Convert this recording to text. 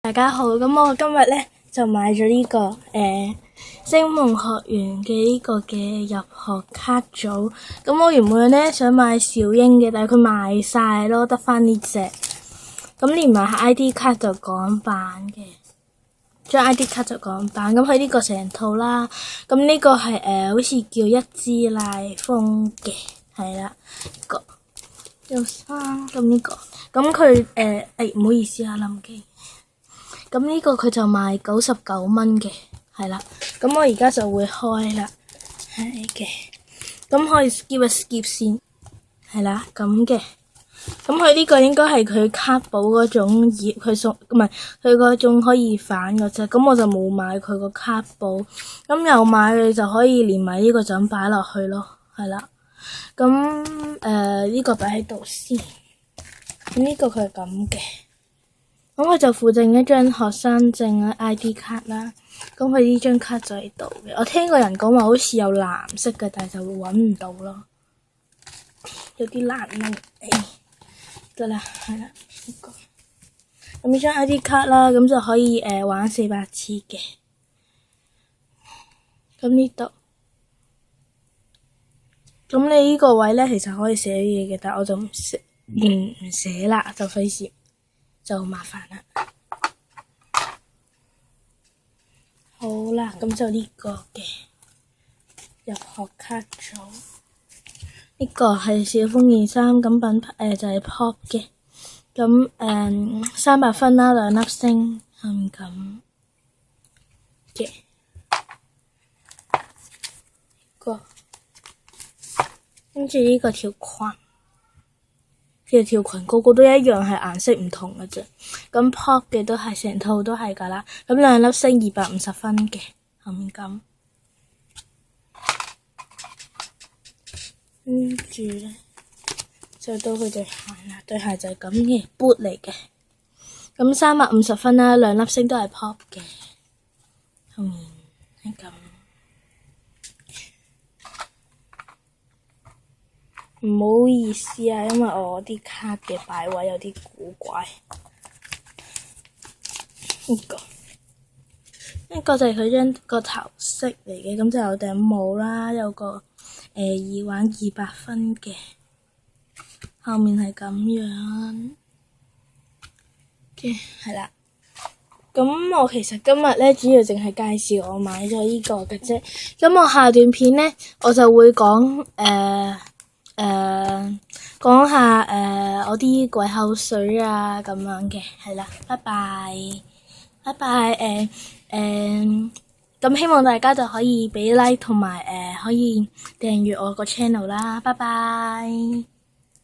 大家好，咁我今日咧就買咗呢個星夢學園嘅呢個嘅入學卡組。咁我原本咧想買小櫻嘅，但係佢賣晒咯，得返呢隻。咁連埋 ID 卡就港版嘅，張 ID 卡就港版。咁佢呢個成套啦。咁呢個係好似叫一支奶風嘅，係啦，個有衫。咁呢個，咁佢唔好意思啊，臨記。咁呢個佢就賣99蚊嘅，係啦。咁我而家就會開啦，係嘅。咁可以 skip 一 skip 先，係啦，咁嘅。咁佢呢個應該係佢卡簿嗰種頁，佢送唔係佢嗰種可以反嘅啫。咁我就冇買佢個卡簿。咁有買你就可以連埋呢個就咁擺落去咯，係啦。咁呢個擺喺度先。咁呢個佢係咁嘅。咁佢就附贈一張學生證啊 ID 卡啦。咁佢呢張卡就喺度嘅。我聽個人講話好似有藍色嘅，但係就揾唔到咯，有啲難弄。得啦，係啦，呢個。咁呢張 ID 卡啦，咁就可以玩400次嘅。咁呢度，咁你呢個位咧，其實可以寫嘢嘅，但係我就唔寫啦，就費事。就麻煩啦。好啦，咁就呢個嘅入學卡組，呢個係小風件衫，咁品牌就係 Pop 嘅，咁300分啦，2粒星，係咪咁嘅？跟住呢個條裙。條裙個個都一樣，係顏色唔同嘅啫。咁 Pop 嘅都係成套都係㗎啦。咁2粒星250分嘅，後面咁。跟住咧就到佢對鞋啦，對鞋就係咁嘅 boot 嚟嘅。咁350分啦，2粒星都係 Pop 嘅，後面係咁。唔好意思啊，因為我啲卡嘅擺位有啲古怪。呢個就係佢張個頭飾嚟嘅，咁就有頂帽啦，有個耳環200分嘅，後面係咁樣嘅，係啦。咁我其實今日咧主要淨係介紹我買咗呢個嘅啫。咁我下段片咧我就會講講下我啲鬼口水啊咁樣嘅，係啦，拜拜，拜拜，咁希望大家就可以俾 like 同埋可以訂閱我個 channel 啦，拜拜。